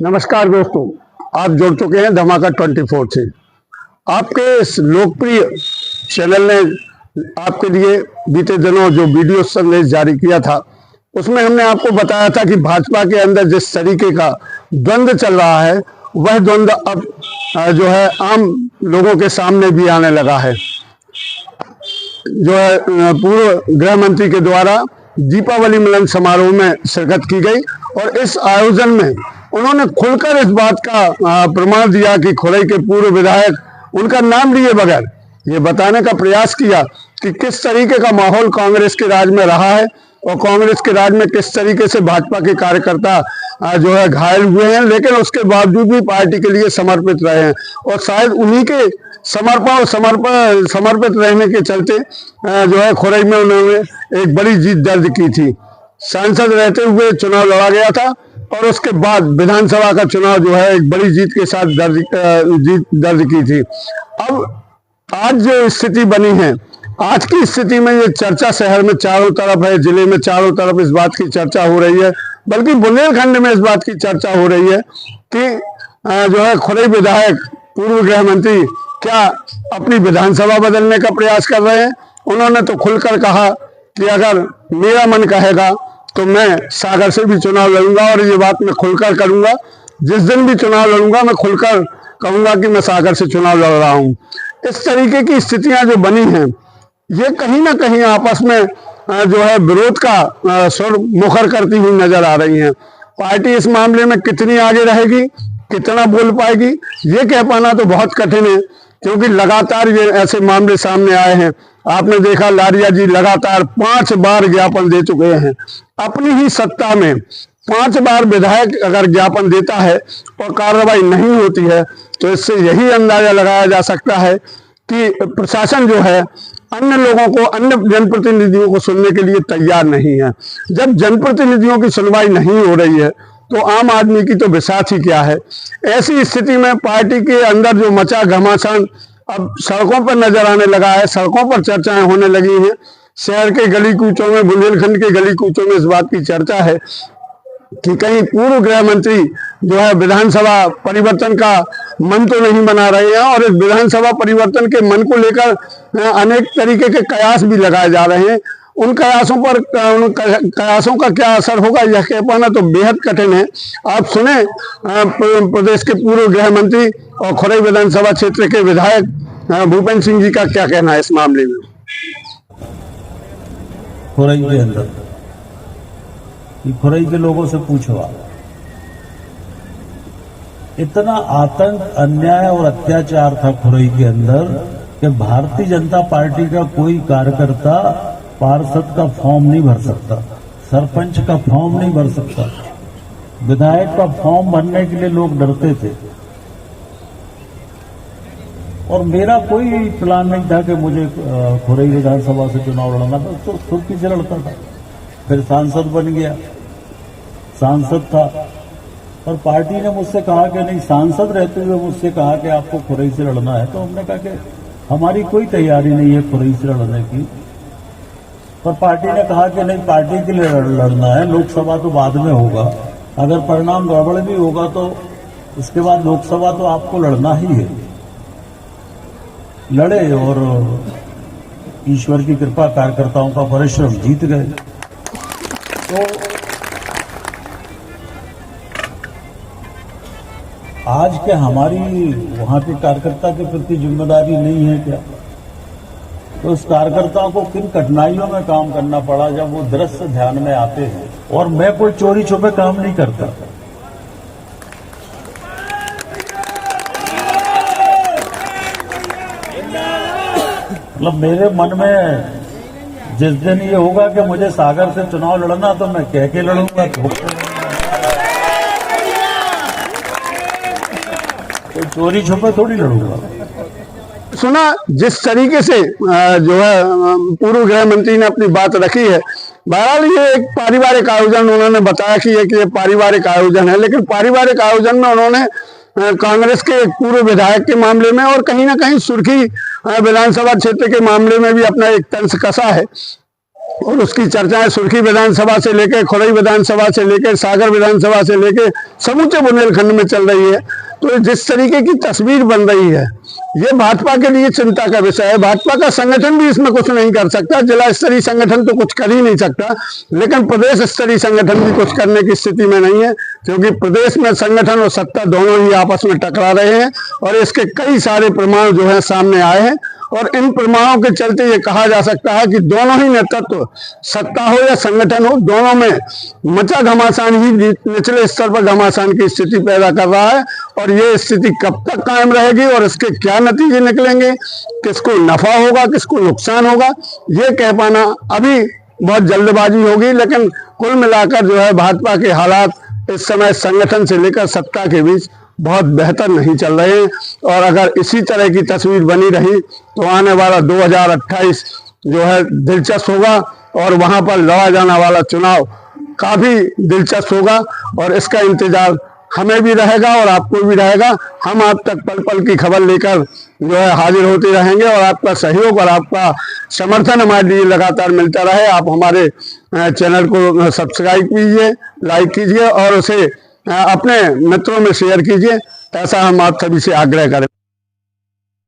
नमस्कार दोस्तों, आप जुड़ चुके हैं धमाका 24 से। आपके इस लोकप्रिय चैनल ने आपके लिए बीते दिनों जो वीडियो संदेश जारी किया था, उसमें हमने आपको बताया था कि भाजपा के अंदर जिस तरीके का द्वंद्व चल रहा है, वह द्वंद्व अब जो है आम लोगों के सामने भी आने लगा है। जो है पूर्व गृह मंत्री के द्वारा दीपावली मिलन समारोह में शिरकत की गई और इस आयोजन में उन्होंने खुलकर इस बात का प्रमाण दिया कि खुरई के पूर्व विधायक उनका नाम लिए बगैर ये बताने का प्रयास किया कि किस तरीके का माहौल कांग्रेस के राज में रहा है और कांग्रेस के राज में किस तरीके से भाजपा के कार्यकर्ता जो है घायल हुए हैं, लेकिन उसके बावजूद भी पार्टी के लिए समर्पित रहे हैं और शायद उन्हीं के समर्पित रहने के चलते जो है खुरई में उन्होंने एक बड़ी जीत दर्ज की थी। सांसद रहते हुए चुनाव लड़ा गया था और उसके बाद विधानसभा का चुनाव जो है एक बड़ी जीत के साथ जीत दर्ज की थी। अब आज जो स्थिति बनी है, आज की स्थिति में ये चर्चा शहर में चारों तरफ है, जिले में चारों तरफ इस बात की चर्चा हो रही है, बल्कि बुंदेलखंड में इस बात की चर्चा हो रही है कि जो है खुरई विधायक पूर्व गृह मंत्री क्या अपनी विधानसभा बदलने का प्रयास कर रहे हैं। उन्होंने तो खुलकर कहा कि अगर मेरा मन कहेगा तो मैं सागर से भी चुनाव लड़ूंगा और ये बात मैं खुलकर करूंगा। जिस दिन भी चुनाव लड़ूंगा मैं खुलकर कहूंगा कि मैं सागर से चुनाव लड़ रहा हूं। इस तरीके की स्थितियां जो बनी हैं, ये कहीं ना कहीं आपस में जो है विरोध का स्वर मुखर करती हुई नजर आ रही हैं। पार्टी इस मामले में कितनी आगे रहेगी, कितना बोल पाएगी, ये कह पाना तो बहुत कठिन है, क्योंकि लगातार ये ऐसे मामले सामने आए हैं। आपने देखा लारिया जी लगातार 5 बार ज्ञापन दे चुके हैं। अपनी ही सत्ता में 5 बार विधायक अगर ज्ञापन देता है और कार्रवाई नहीं होती है, तो इससे यही अंदाजा लगाया जा सकता है कि प्रशासन जो है अन्य लोगों को, अन्य जनप्रतिनिधियों को सुनने के लिए तैयार नहीं है। जब जनप्रतिनिधियों की सुनवाई नहीं हो रही है तो आम आदमी की तो बिसात ही क्या है। ऐसी स्थिति में पार्टी के अंदर जो मचा घमासान अब सड़कों पर नजर आने लगा है, सड़कों पर चर्चाएं होने लगी हैं। शहर के गली कूचों में, बुंदेलखंड के गली कूचों में इस बात की चर्चा है कि कहीं पूर्व गृह मंत्री जो है विधानसभा परिवर्तन का मन तो नहीं बना रहे हैं और इस विधानसभा परिवर्तन के मन को लेकर अनेक तरीके के कयास भी लगाए जा रहे हैं। उन कयासों का क्या असर होगा यह कह पाना तो बेहद कठिन है। आप सुने प्रदेश के पूर्व गृह मंत्री और खुरई विधानसभा क्षेत्र के विधायक भूपेंद्र सिंह जी का क्या कहना है इस मामले में। खुरई के अंदर खुरई के लोगों से पूछो आप, इतना आतंक, अन्याय और अत्याचार था खुरई के अंदर कि भारतीय जनता पार्टी का कोई कार्यकर्ता पार्षद का फॉर्म नहीं भर सकता, सरपंच का फॉर्म नहीं भर सकता, विधायक का फॉर्म भरने के लिए लोग डरते थे। और मेरा कोई प्लान नहीं था कि मुझे खुरई विधानसभा से चुनाव लड़ना था, तो सुर्खी से लड़ता था। फिर सांसद बन गया, सांसद था और पार्टी ने मुझसे कहा कि नहीं, सांसद रहते हुए मुझसे कहा कि आपको खुरई से लड़ना है, तो हमने कहा कि हमारी कोई तैयारी नहीं है खुरई से लड़ने की। पर पार्टी ने कहा कि नहीं, पार्टी के लिए लड़ना है, लोकसभा तो बाद में होगा, अगर परिणाम गड़बड़ भी होगा तो उसके बाद लोकसभा तो आपको लड़ना ही है। लड़े और ईश्वर की कृपा, कार्यकर्ताओं का परिश्रम, जीत गए। तो आज के हमारी वहां के कार्यकर्ता के प्रति जिम्मेदारी नहीं है क्या? तो उस कार्यकर्ताओं को किन कठिनाइयों में काम करना पड़ा जब वो दृश्य ध्यान में आते हैं। और मैं कोई चोरी छुपे काम नहीं करता। मतलब मेरे मन में जिस दिन ये होगा कि मुझे सागर से चुनाव लड़ना, तो मैं कह के लड़ूंगा, तो चोरी छुपे थोड़ी लड़ूंगा। सुना जिस तरीके से जो है पूर्व गृह मंत्री ने अपनी बात रखी है, बहरहाल ये एक पारिवारिक आयोजन उन्होंने बताया कि ये पारिवारिक आयोजन है, लेकिन पारिवारिक आयोजन में उन्होंने कांग्रेस के पूर्व विधायक के मामले में और कहीं ना कहीं सुर्खी विधानसभा क्षेत्र के मामले में भी अपना एक तंज कसा है। और उसकी चर्चाएं सुर्खी विधानसभा से लेकर खुरई विधानसभा से लेकर सागर विधानसभा से लेकर समूचे बुंदेलखंड में चल रही है। तो जिस तरीके की तस्वीर बन रही है, ये भाजपा के लिए चिंता का विषय है। भाजपा का संगठन भी इसमें कुछ नहीं कर सकता, जिला स्तरीय संगठन तो कुछ कर ही नहीं सकता, लेकिन प्रदेश स्तरीय संगठन भी कुछ करने की स्थिति में नहीं है, क्योंकि प्रदेश में संगठन और सत्ता दोनों ही आपस में टकरा रहे हैं और इसके कई सारे प्रमाण जो है सामने आए हैं। और इन प्रमाणों के चलते ये कहा जा सकता है कि दोनों ही नेतृत्व, सत्ता हो या संगठन हो, दोनों में मचा घमासान ही निचले स्तर पर घमासान की स्थिति पैदा कर रहा है। और ये स्थिति कब तक कायम रहेगी और इसके क्या नतीजे निकलेंगे, किसको नफा होगा, किसको नुकसान होगा, ये कह पाना अभी बहुत जल्दबाजी होगी। लेकिन कुल मिलाकर जो है भाजपा के हालात इस समय संगठन से लेकर सत्ता के बीच बहुत बेहतर नहीं चल रहे हैं। और अगर इसी तरह की तस्वीर बनी रही तो आने वाला 2028 जो है दिलचस्प होगा और वहां पर लड़ा जाने वाला चुनाव काफी दिलचस्प होगा। और इसका इंतजार हमें भी रहेगा और आपको भी रहेगा। हम आप तक पल पल की खबर लेकर जो है हाजिर होते रहेंगे और आपका सहयोग और आपका समर्थन हमारे लिए लगातार मिलता रहे। आप हमारे चैनल को सब्सक्राइब कीजिए, लाइक कीजिए और उसे अपने मित्रों में शेयर कीजिए, ऐसा हम आप सभी से आग्रह करें।